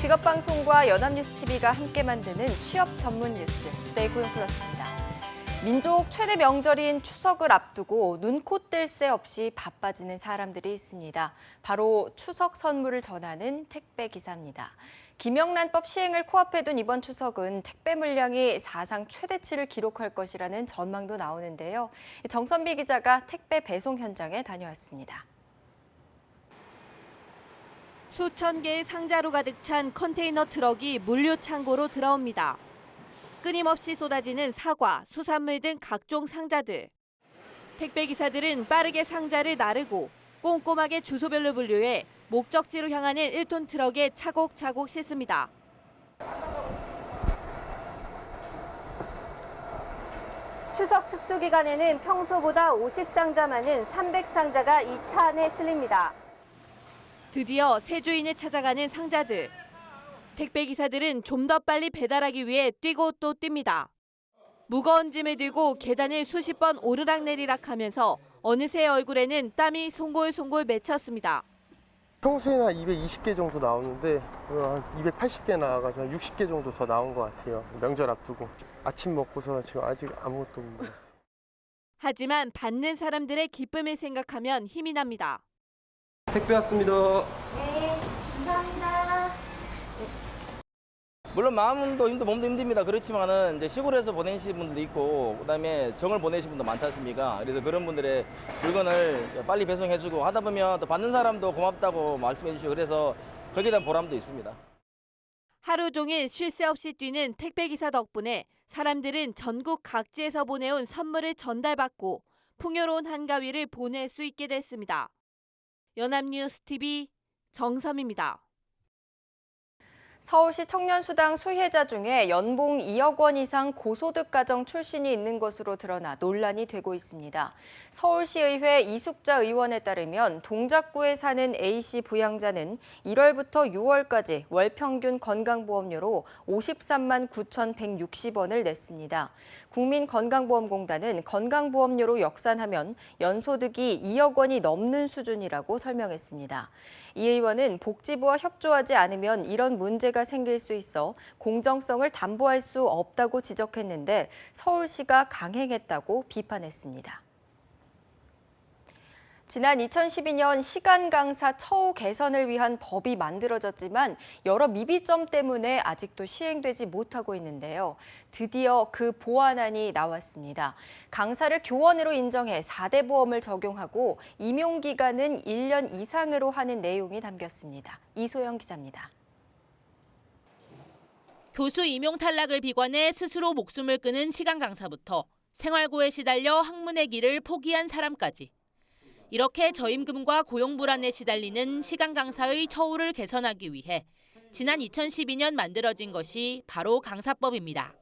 직업방송과 연합뉴스TV가 함께 만드는 취업 전문 뉴스 투데이 고용플러스입니다. 민족 최대 명절인 추석을 앞두고 눈코 뜰 새 없이 바빠지는 사람들이 있습니다. 바로 추석 선물을 전하는 택배 기사입니다. 김영란법 시행을 코앞에 둔 이번 추석은 택배 물량이 사상 최대치를 기록할 것이라는 전망도 나오는데요. 정선비 기자가 택배 배송 현장에 다녀왔습니다. 수천 개의 상자로 가득 찬 컨테이너 트럭이 물류 창고로 들어옵니다. 끊임없이 쏟아지는 사과, 수산물 등 각종 상자들. 택배 기사들은 빠르게 상자를 나르고 꼼꼼하게 주소별로 분류해 목적지로 향하는 1톤 트럭에 차곡차곡 싣습니다. 추석 특수 기간에는 평소보다 50상자 많은 300상자가 이 차 안에 실립니다. 드디어 새 주인을 찾아가는 상자들. 택배 기사들은 좀 더 빨리 배달하기 위해 뛰고 또 뜁니다. 무거운 짐을 들고 계단을 수십 번 오르락내리락 하면서 어느새 얼굴에는 땀이 송골송골 맺혔습니다. 평소에는 한 220개 정도 나오는데 한 280개 나와가지고 한 60개 정도 더 나온 것 같아요. 명절 앞두고. 아침 먹고서 지금 아직 아무것도 못 먹었어요. 하지만 받는 사람들의 기쁨을 생각하면 힘이 납니다. 택배 왔습니다. 네, 감사합니다. 물론 마음도 힘들고 몸도 힘듭니다. 그렇지만은 이제 시골에서 보내신 분들도 있고 그다음에 정을 보내신 분도 많지 않습니까? 그래서 그런 분들의 물건을 빨리 배송해주고 하다 보면 또 받는 사람도 고맙다고 말씀해 주시고 그래서 거기에 대한 보람도 있습니다. 하루 종일 쉴 새 없이 뛰는 택배 기사 덕분에 사람들은 전국 각지에서 보내온 선물을 전달받고 풍요로운 한가위를 보낼 수 있게 됐습니다. 연합뉴스TV 정섬입니다. 서울시 청년수당 수혜자 중에 연봉 2억 원 이상 고소득 가정 출신이 있는 것으로 드러나 논란이 되고 있습니다. 서울시의회 이숙자 의원에 따르면 동작구에 사는 A씨 부양자는 1월부터 6월까지 월 평균 건강보험료로 53만 9,160원을 냈습니다. 국민건강보험공단은 건강보험료로 역산하면 연소득이 2억 원이 넘는 수준이라고 설명했습니다. 이 의원은 복지부와 협조하지 않으면 이런 문제가 생길 수 있어 공정성을 담보할 수 없다고 지적했는데 서울시가 강행했다고 비판했습니다. 지난 2012년 시간 강사 처우 개선을 위한 법이 만들어졌지만 여러 미비점 때문에 아직도 시행되지 못하고 있는데요. 드디어 그 보완안이 나왔습니다. 강사를 교원으로 인정해 4대 보험을 적용하고 임용 기간은 1년 이상으로 하는 내용이 담겼습니다. 이소영 기자입니다. 교수 임용 탈락을 비관해 스스로 목숨을 끊은 시간 강사부터 생활고에 시달려 학문의 길을 포기한 사람까지. 이렇게 저임금과 고용 불안에 시달리는 시간 강사의 처우를 개선하기 위해 지난 2012년 만들어진 것이 바로 강사법입니다.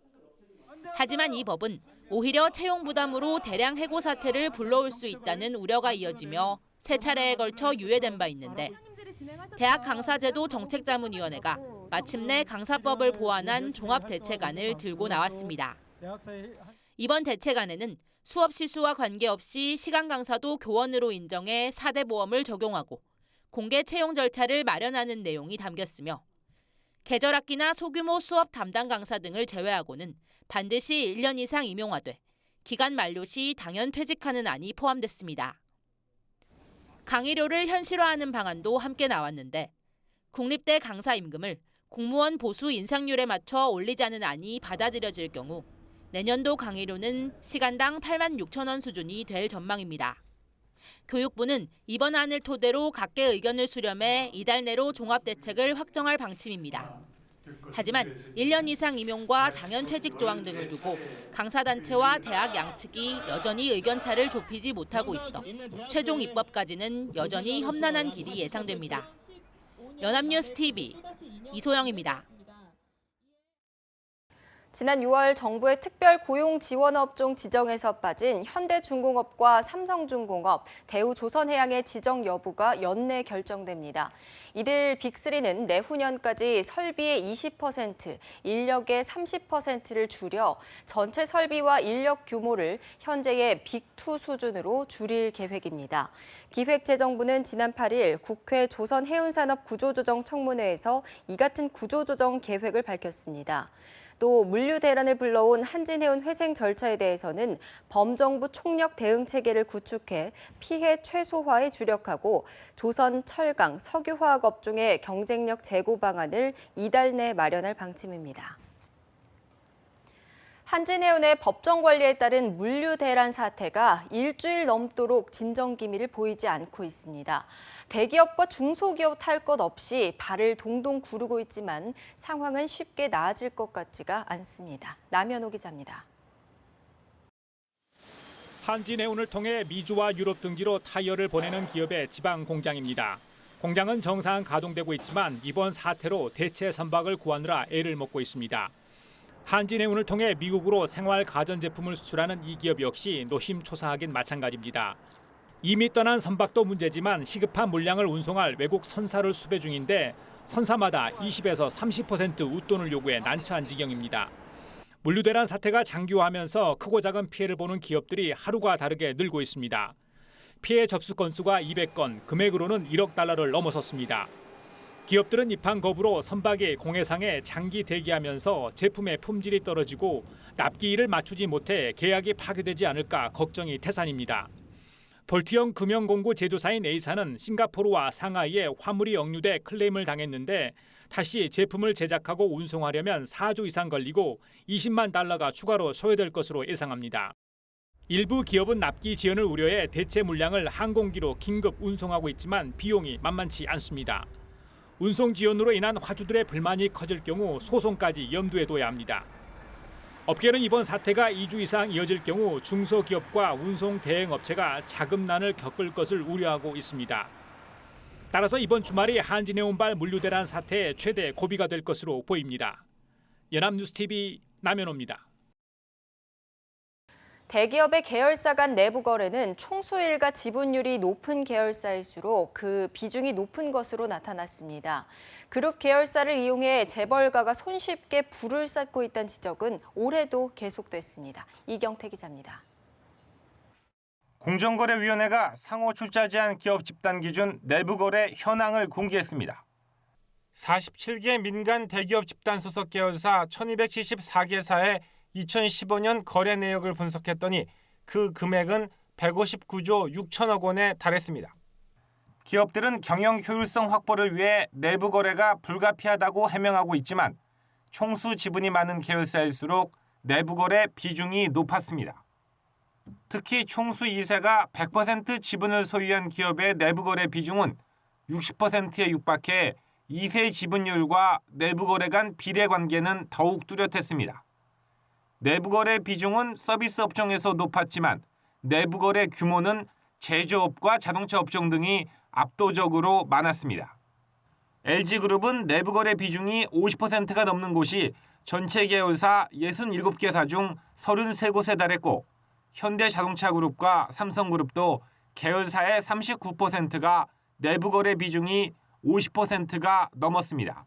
하지만 이 법은 오히려 채용 부담으로 대량 해고 사태를 불러올 수 있다는 우려가 이어지며 세 차례에 걸쳐 유예된 바 있는데 대학 강사제도 정책자문위원회가 마침내 강사법을 보완한 종합대책안을 들고 나왔습니다. 이번 대책안에는 수업 시수와 관계없이 시간 강사도 교원으로 인정해 4대 보험을 적용하고 공개 채용 절차를 마련하는 내용이 담겼으며 계절학기나 소규모 수업 담당 강사 등을 제외하고는 반드시 1년 이상 임용화돼 기간 만료 시 당연 퇴직하는 안이 포함됐습니다. 강의료를 현실화하는 방안도 함께 나왔는데 국립대 강사 임금을 공무원 보수 인상률에 맞춰 올리자는 안이 받아들여질 경우 내년도 강의료는 시간당 8만 6천 원 수준이 될 전망입니다. 교육부는 이번 안을 토대로 각계 의견을 수렴해 이달 내로 종합대책을 확정할 방침입니다. 하지만 1년 이상 임용과 당연 퇴직 조항 등을 두고 강사단체와 대학 양측이 여전히 의견차를 좁히지 못하고 있어 최종 입법까지는 여전히 험난한 길이 예상됩니다. 연합뉴스TV 이소영입니다. 지난 6월 정부의 특별 고용 지원 업종 지정에서 빠진 현대중공업과 삼성중공업, 대우조선해양의 지정 여부가 연내 결정됩니다. 이들 빅3는 내후년까지 설비의 20%, 인력의 30%를 줄여 전체 설비와 인력 규모를 현재의 빅2 수준으로 줄일 계획입니다. 기획재정부는 지난 8일 국회 조선해운산업구조조정청문회에서 이 같은 구조조정 계획을 밝혔습니다. 또 물류 대란을 불러온 한진해운 회생 절차에 대해서는 범정부 총력 대응 체계를 구축해 피해 최소화에 주력하고 조선, 철강, 석유화학 업종의 경쟁력 제고 방안을 이달 내 마련할 방침입니다. 한진해운의 법정 관리에 따른 물류 대란 사태가 일주일 넘도록 진정 기미를 보이지 않고 있습니다. 대기업과 중소기업 탈 것 없이 발을 동동 구르고 있지만 상황은 쉽게 나아질 것 같지가 않습니다. 남현호 기자입니다. 한진해운을 통해 미주와 유럽 등지로 타이어를 보내는 기업의 지방 공장입니다. 공장은 정상 가동되고 있지만 이번 사태로 대체 선박을 구하느라 애를 먹고 있습니다. 한진해운을 통해 미국으로 생활 가전제품을 수출하는 이 기업 역시 노심초사하긴 마찬가지입니다. 이미 떠난 선박도 문제지만 시급한 물량을 운송할 외국 선사를 수배 중인데 선사마다 20에서 30% 웃돈을 요구해 난처한 지경입니다. 물류대란 사태가 장기화하면서 크고 작은 피해를 보는 기업들이 하루가 다르게 늘고 있습니다. 피해 접수 건수가 200건, 금액으로는 1억 달러를 넘어섰습니다. 기업들은 입항 거부로 선박이 공해상에 장기 대기하면서 제품의 품질이 떨어지고 납기일을 맞추지 못해 계약이 파괴되지 않을까 걱정이 태산입니다. 볼트형 금형공구 제조사인 A사는 싱가포르와 상하이에 화물이 역류돼 클레임을 당했는데 다시 제품을 제작하고 운송하려면 4주 이상 걸리고 20만 달러가 추가로 소요될 것으로 예상합니다. 일부 기업은 납기 지연을 우려해 대체 물량을 항공기로 긴급 운송하고 있지만 비용이 만만치 않습니다. 운송 지연으로 인한 화주들의 불만이 커질 경우 소송까지 염두에 둬야 합니다. 업계는 이번 사태가 2주 이상 이어질 경우 중소기업과 운송 대행업체가 자금난을 겪을 것을 우려하고 있습니다. 따라서 이번 주말이 한진해운발 물류대란 사태의 최대 고비가 될 것으로 보입니다. 연합뉴스TV 남현호입니다. 대기업의 계열사 간 내부 거래는 총수일가 지분율이 높은 계열사일수록 그 비중이 높은 것으로 나타났습니다. 그룹 계열사를 이용해 재벌가가 손쉽게 부를 쌓고 있다는 지적은 올해도 계속됐습니다. 이경태 기자입니다. 공정거래위원회가 상호 출자제한 기업 집단 기준 내부 거래 현황을 공개했습니다. 47개 민간 대기업 집단 소속 계열사 1274개사의 2015년 거래 내역을 분석했더니 그 금액은 159조 6천억 원에 달했습니다. 기업들은 경영 효율성 확보를 위해 내부 거래가 불가피하다고 해명하고 있지만 총수 지분이 많은 계열사일수록 내부 거래 비중이 높았습니다. 특히 총수 2세가 100% 지분을 소유한 기업의 내부 거래 비중은 60%에 육박해 2세 지분율과 내부 거래 간 비례 관계는 더욱 뚜렷했습니다. 내부 거래 비중은 서비스 업종에서 높았지만 내부 거래 규모는 제조업과 자동차 업종 등이 압도적으로 많았습니다. LG그룹은 내부 거래 비중이 50%가 넘는 곳이 전체 계열사 67개사 중 33곳에 달했고 현대자동차그룹과 삼성그룹도 계열사의 39%가 내부 거래 비중이 50%가 넘었습니다.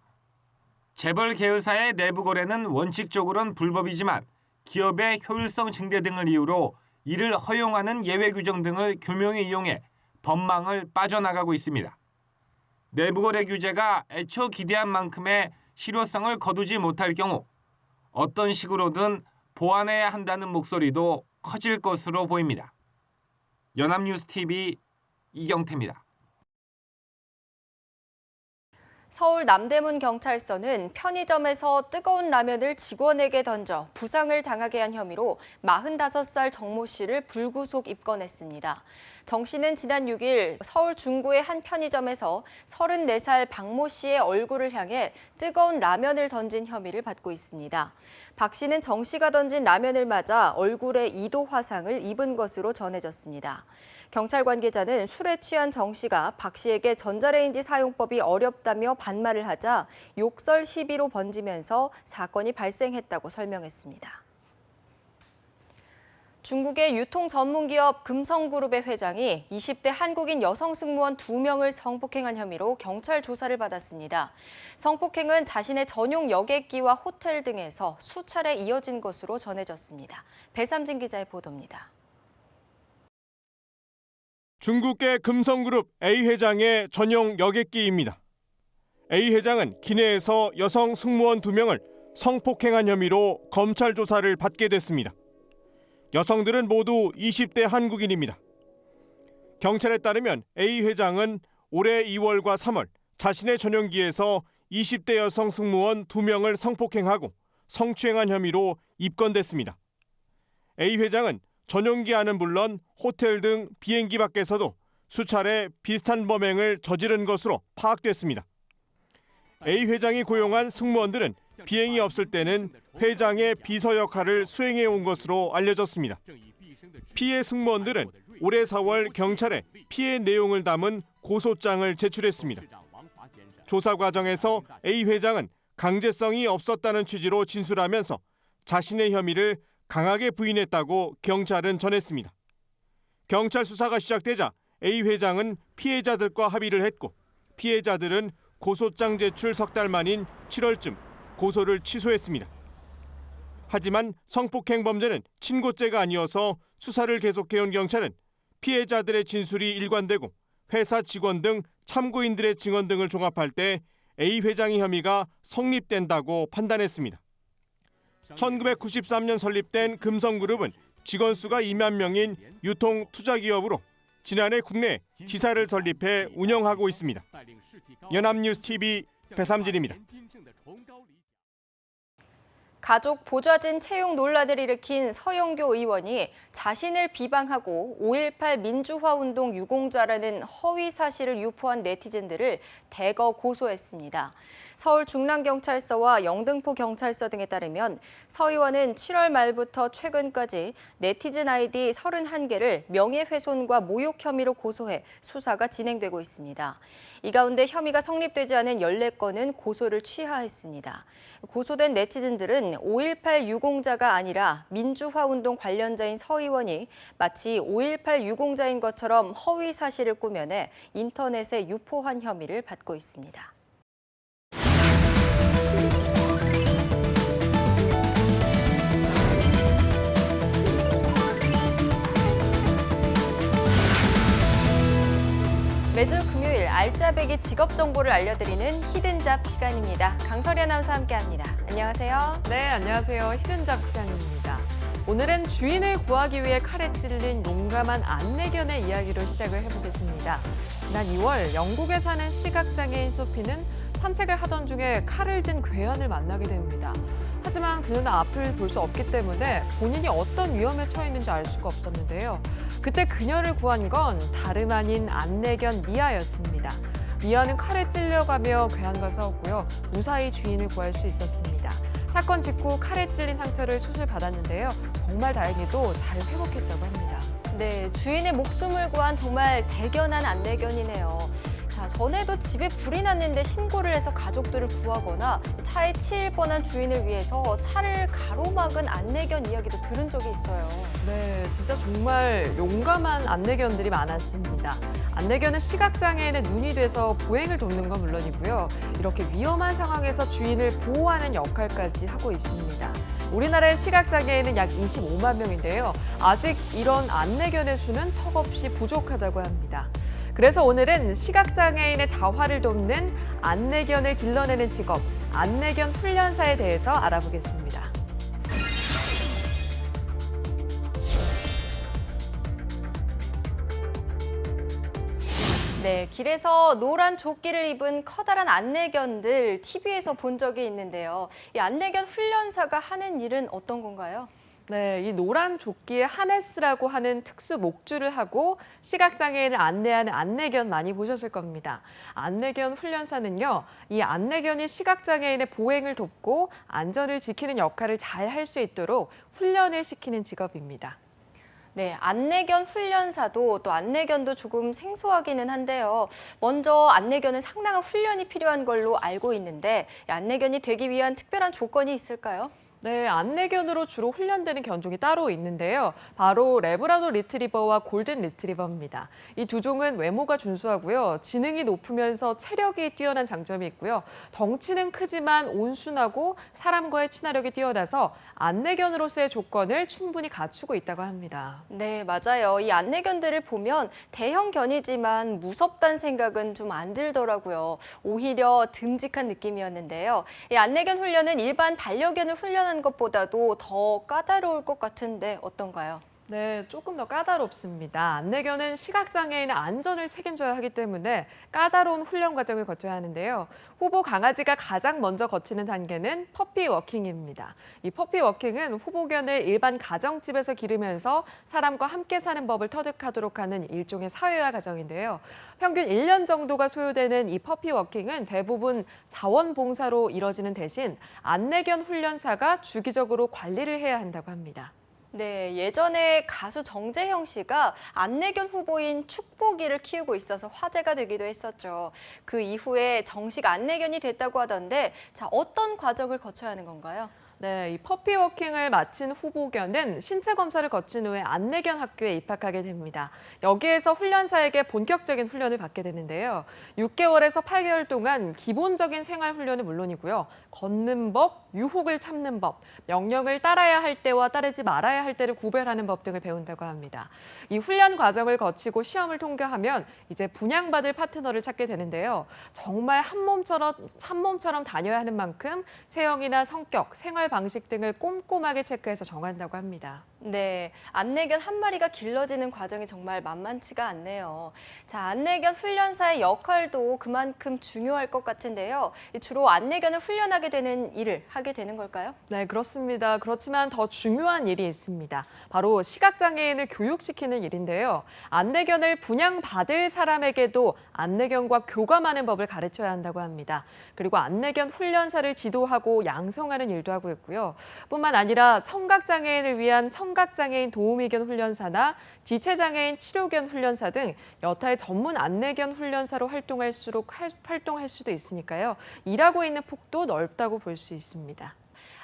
재벌 계열사의 내부 거래는 원칙적으로는 불법이지만 기업의 효율성 증대 등을 이유로 이를 허용하는 예외 규정 등을 교묘히 이용해 법망을 빠져나가고 있습니다. 내부 거래 규제가 애초 기대한 만큼의 실효성을 거두지 못할 경우 어떤 식으로든 보완해야 한다는 목소리도 커질 것으로 보입니다. 연합뉴스TV 이경태입니다. 서울 남대문 경찰서는 편의점에서 뜨거운 라면을 직원에게 던져 부상을 당하게 한 혐의로 45살 정모 씨를 불구속 입건했습니다. 정 씨는 지난 6일 서울 중구의 한 편의점에서 34살 박모 씨의 얼굴을 향해 뜨거운 라면을 던진 혐의를 받고 있습니다. 박 씨는 정 씨가 던진 라면을 맞아 얼굴에 2도 화상을 입은 것으로 전해졌습니다. 경찰 관계자는 술에 취한 정 씨가 박 씨에게 전자레인지 사용법이 어렵다며 반말을 하자 욕설 시비로 번지면서 사건이 발생했다고 설명했습니다. 중국의 유통 전문기업 금성그룹의 회장이 20대 한국인 여성 승무원 2명을 성폭행한 혐의로 경찰 조사를 받았습니다. 성폭행은 자신의 전용 여객기와 호텔 등에서 수차례 이어진 것으로 전해졌습니다. 배삼진 기자의 보도입니다. 중국계 금성그룹 A 회장의 전용 여객기입니다. A 회장은 기내에서 여성 승무원 2명을 성폭행한 혐의로 검찰 조사를 받게 됐습니다. 여성들은 모두 20대 한국인입니다. 경찰에 따르면 A 회장은 올해 2월과 3월 자신의 전용기에서 20대 여성 승무원 2명을 성폭행하고 성추행한 혐의로 입건됐습니다. A 회장은 전용기 안은 물론 호텔 등 비행기 밖에서도 수차례 비슷한 범행을 저지른 것으로 파악됐습니다. A 회장이 고용한 승무원들은 비행이 없을 때는 회장의 비서 역할을 수행해 온 것으로 알려졌습니다. 피해 승무원들은 올해 4월 경찰에 피해 내용을 담은 고소장을 제출했습니다. 조사 과정에서 A 회장은 강제성이 없었다는 취지로 진술하면서 자신의 혐의를 강하게 부인했다고 경찰은 전했습니다. 경찰 수사가 시작되자 A 회장은 피해자들과 합의를 했고 피해자들은 고소장 제출 석 달 만인 7월쯤 고소를 취소했습니다. 하지만 성폭행 범죄는 친고죄가 아니어서 수사를 계속해온 경찰은 피해자들의 진술이 일관되고 회사 직원 등 참고인들의 증언 등을 종합할 때 A 회장의 혐의가 성립된다고 판단했습니다. 1993년 설립된 금성그룹은 직원 수가 2만 명인 유통 투자기업으로 지난해 국내에 지사를 설립해 운영하고 있습니다. 연합뉴스TV 배삼진입니다. 가족 보좌진 채용 논란을 일으킨 서영교 의원이 자신을 비방하고 5.18 민주화운동 유공자라는 허위 사실을 유포한 네티즌들을 대거 고소했습니다. 서울 중랑경찰서와 영등포경찰서 등에 따르면 서 의원은 7월 말부터 최근까지 네티즌 아이디 31개를 명예훼손과 모욕 혐의로 고소해 수사가 진행되고 있습니다. 이 가운데 혐의가 성립되지 않은 14건은 고소를 취하했습니다. 고소된 네티즌들은 5.18 유공자가 아니라 민주화운동 관련자인 서 의원이 마치 5.18 유공자인 것처럼 허위 사실을 꾸며내 인터넷에 유포한 혐의를 받고 있습니다. 매주 금요일 알짜배기 직업 정보를 알려드리는 히든잡 시간입니다. 강설이 아나운서와 함께합니다. 안녕하세요. 네, 안녕하세요. 히든잡 시간입니다. 오늘은 주인을 구하기 위해 칼에 찔린 용감한 안내견의 이야기로 시작을 해보겠습니다. 지난 2월 영국에 사는 시각장애인 소피는 산책을 하던 중에 칼을 든 괴한을 만나게 됩니다. 하지만 그는 앞을 볼 수 없기 때문에 본인이 어떤 위험에 처했는지 알 수가 없었는데요. 그때 그녀를 구한 건 다름 아닌 안내견 미아였습니다. 미아는 칼에 찔려가며 괴한과 싸웠고요. 무사히 주인을 구할 수 있었습니다. 사건 직후 칼에 찔린 상처를 수술받았는데요. 정말 다행히도 잘 회복했다고 합니다. 네, 주인의 목숨을 구한 정말 대견한 안내견이네요. 자, 전에도 집에 불이 났는데 신고를 해서 가족들을 구하거나 차에 치일 뻔한 주인을 위해서 차를 가로막은 안내견 이야기도 들은 적이 있어요. 네, 진짜 정말 용감한 안내견들이 많았습니다. 안내견은 시각장애인의 눈이 돼서 보행을 돕는 건 물론이고요. 이렇게 위험한 상황에서 주인을 보호하는 역할까지 하고 있습니다. 우리나라의 시각장애인은 약 25만 명인데요. 아직 이런 안내견의 수는 턱없이 부족하다고 합니다. 그래서 오늘은 시각장애인의 자활을 돕는 안내견을 길러내는 직업, 안내견 훈련사에 대해서 알아보겠습니다. 네, 길에서 노란 조끼를 입은 커다란 안내견들 TV에서 본 적이 있는데요. 이 안내견 훈련사가 하는 일은 어떤 건가요? 네, 이 노란 조끼에 하네스라고 하는 특수 목줄을 하고 시각장애인을 안내하는 안내견 많이 보셨을 겁니다. 안내견 훈련사는요, 이 안내견이 시각장애인의 보행을 돕고 안전을 지키는 역할을 잘 할 수 있도록 훈련을 시키는 직업입니다. 네, 안내견 훈련사도 또 안내견도 조금 생소하기는 한데요. 먼저 안내견은 상당한 훈련이 필요한 걸로 알고 있는데 안내견이 되기 위한 특별한 조건이 있을까요? 네, 안내견으로 주로 훈련되는 견종이 따로 있는데요. 바로 레브라도 리트리버와 골든 리트리버입니다. 이 두 종은 외모가 준수하고요. 지능이 높으면서 체력이 뛰어난 장점이 있고요. 덩치는 크지만 온순하고 사람과의 친화력이 뛰어나서 안내견으로서의 조건을 충분히 갖추고 있다고 합니다. 네, 맞아요. 이 안내견들을 보면 대형견이지만 무섭다는 생각은 좀 안 들더라고요. 오히려 듬직한 느낌이었는데요. 이 안내견 훈련은 일반 반려견을 훈련하는 것보다도 더 까다로울 것 같은데 어떤가요? 네, 조금 더 까다롭습니다. 안내견은 시각장애인의 안전을 책임져야 하기 때문에 까다로운 훈련 과정을 거쳐야 하는데요. 후보 강아지가 가장 먼저 거치는 단계는 퍼피 워킹입니다. 이 퍼피 워킹은 후보견을 일반 가정집에서 기르면서 사람과 함께 사는 법을 터득하도록 하는 일종의 사회화 과정인데요. 평균 1년 정도가 소요되는 이 퍼피 워킹은 대부분 자원봉사로 이뤄지는 대신 안내견 훈련사가 주기적으로 관리를 해야 한다고 합니다. 네, 예전에 가수 정재형 씨가 안내견 후보인 축복이를 키우고 있어서 화제가 되기도 했었죠. 그 이후에 정식 안내견이 됐다고 하던데, 자, 어떤 과정을 거쳐야 하는 건가요? 네, 이 퍼피 워킹을 마친 후보견은 신체 검사를 거친 후에 안내견 학교에 입학하게 됩니다. 여기에서 훈련사에게 본격적인 훈련을 받게 되는데요. 6개월에서 8개월 동안 기본적인 생활 훈련은 물론이고요. 걷는 법, 유혹을 참는 법, 명령을 따라야 할 때와 따르지 말아야 할 때를 구별하는 법 등을 배운다고 합니다. 이 훈련 과정을 거치고 시험을 통과하면 이제 분양받을 파트너를 찾게 되는데요. 정말 한 몸처럼 다녀야 하는 만큼 체형이나 성격, 생활 방식 등을 꼼꼼하게 체크해서 정한다고 합니다. 네, 안내견 한 마리가 길러지는 과정이 정말 만만치가 않네요. 자, 안내견 훈련사의 역할도 그만큼 중요할 것 같은데요. 주로 안내견을 훈련하게 되는 일을 하게 되는 걸까요? 네, 그렇습니다. 그렇지만 더 중요한 일이 있습니다. 바로 시각장애인을 교육시키는 일인데요. 안내견을 분양받을 사람에게도 안내견과 교감하는 법을 가르쳐야 한다고 합니다. 그리고 안내견 훈련사를 지도하고 양성하는 일도 하고 있고요. 뿐만 아니라 청각장애인을 위한 청각장애인 도우미견 훈련사나 지체장애인 치료견 훈련사 등 여타의 전문 안내견 훈련사로 활동할 수도 있으니까요. 일하고 있는 폭도 넓다고 볼 수 있습니다.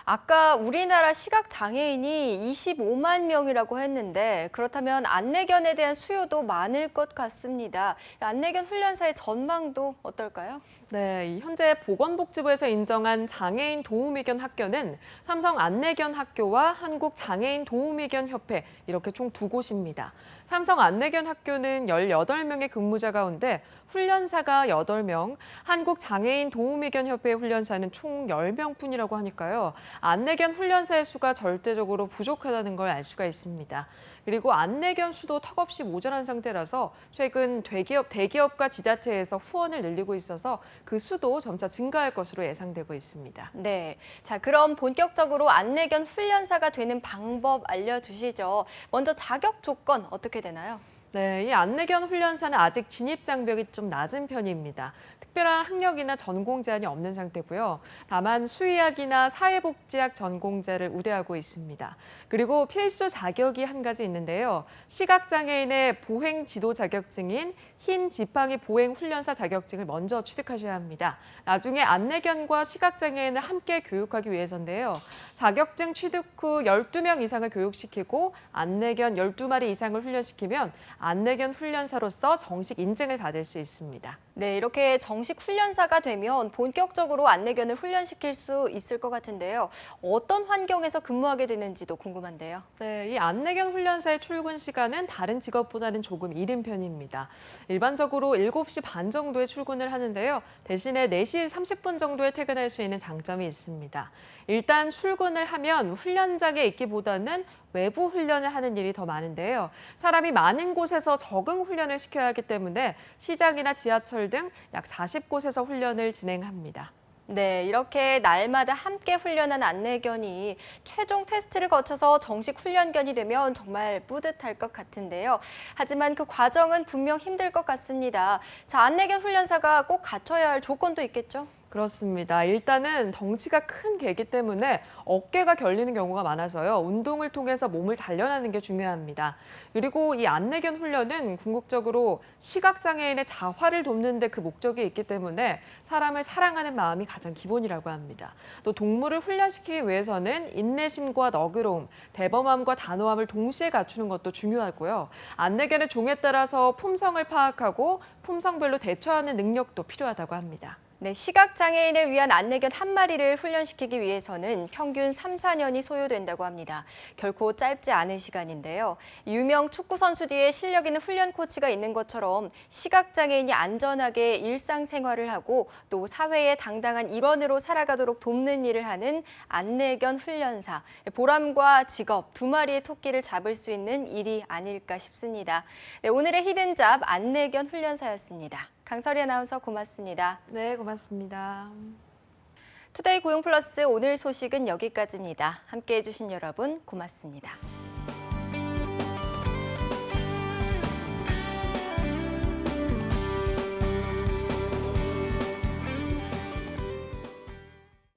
아까 우리나라 시각장애인이 25만 명이라고 했는데 그렇다면 안내견에 대한 수요도 많을 것 같습니다. 안내견 훈련사의 전망도 어떨까요? 네, 현재 보건복지부에서 인정한 장애인 도우미견 학교는 삼성 안내견 학교와 한국장애인 도우미견 협회 이렇게 총 두 곳입니다. 삼성 안내견 학교는 18명의 근무자 가운데 훈련사가 8명, 한국장애인 도우미견 협회 훈련사는 총 10명뿐이라고 하니까요. 안내견 훈련사의 수가 절대적으로 부족하다는 걸 알 수가 있습니다. 그리고 안내견 수도 턱없이 모자란 상태라서 최근 대기업과 지자체에서 후원을 늘리고 있어서 그 수도 점차 증가할 것으로 예상되고 있습니다. 네, 자 그럼 본격적으로 안내견 훈련사가 되는 방법 알려주시죠. 먼저 자격 조건 어떻게 되나요? 네, 이 안내견 훈련사는 아직 진입 장벽이 좀 낮은 편입니다. 특별한 학력이나 전공 제한이 없는 상태고요. 다만 수의학이나 사회복지학 전공자를 우대하고 있습니다. 그리고 필수 자격이 한 가지 있는데요. 시각장애인의 보행 지도 자격증인 흰 지팡이 보행 훈련사 자격증을 먼저 취득하셔야 합니다. 나중에 안내견과 시각장애인을 함께 교육하기 위해서인데요. 자격증 취득 후 12명 이상을 교육시키고 안내견 12마리 이상을 훈련시키면 안내견 훈련사로서 정식 인증을 받을 수 있습니다. 네, 이렇게 정식 훈련사가 되면 본격적으로 안내견을 훈련시킬 수 있을 것 같은데요. 어떤 환경에서 근무하게 되는지도 궁금한데요. 네, 이 안내견 훈련사의 출근 시간은 다른 직업보다는 조금 이른 편입니다. 일반적으로 7시 반 정도에 출근을 하는데요. 대신에 4시 30분 정도에 퇴근할 수 있는 장점이 있습니다. 일단 출근을 하면 훈련장에 있기보다는 외부 훈련을 하는 일이 더 많은데요. 사람이 많은 곳에서 적응 훈련을 시켜야 하기 때문에 시장이나 지하철 등 약 40곳에서 훈련을 진행합니다. 네, 이렇게 날마다 함께 훈련한 안내견이 최종 테스트를 거쳐서 정식 훈련견이 되면 정말 뿌듯할 것 같은데요. 하지만 그 과정은 분명 힘들 것 같습니다. 자, 안내견 훈련사가 꼭 갖춰야 할 조건도 있겠죠? 그렇습니다. 일단은 덩치가 큰 개이기 때문에 어깨가 결리는 경우가 많아서요. 운동을 통해서 몸을 단련하는 게 중요합니다. 그리고 이 안내견 훈련은 궁극적으로 시각장애인의 자활을 돕는 데 그 목적이 있기 때문에 사람을 사랑하는 마음이 가장 기본이라고 합니다. 또 동물을 훈련시키기 위해서는 인내심과 너그러움, 대범함과 단호함을 동시에 갖추는 것도 중요하고요. 안내견의 종에 따라서 품성을 파악하고 품성별로 대처하는 능력도 필요하다고 합니다. 네, 시각장애인을 위한 안내견 한 마리를 훈련시키기 위해서는 평균 3, 4년이 소요된다고 합니다. 결코 짧지 않은 시간인데요. 유명 축구 선수 뒤에 실력 있는 훈련 코치가 있는 것처럼 시각장애인이 안전하게 일상생활을 하고 또 사회의 당당한 일원으로 살아가도록 돕는 일을 하는 안내견 훈련사. 보람과 직업, 두 마리의 토끼를 잡을 수 있는 일이 아닐까 싶습니다. 네, 오늘의 히든잡 안내견 훈련사였습니다. 강설희 아나운서 고맙습니다. 네, 고맙습니다. 투데이 고용플러스 오늘 소식은 여기까지입니다. 함께해 주신 여러분 고맙습니다.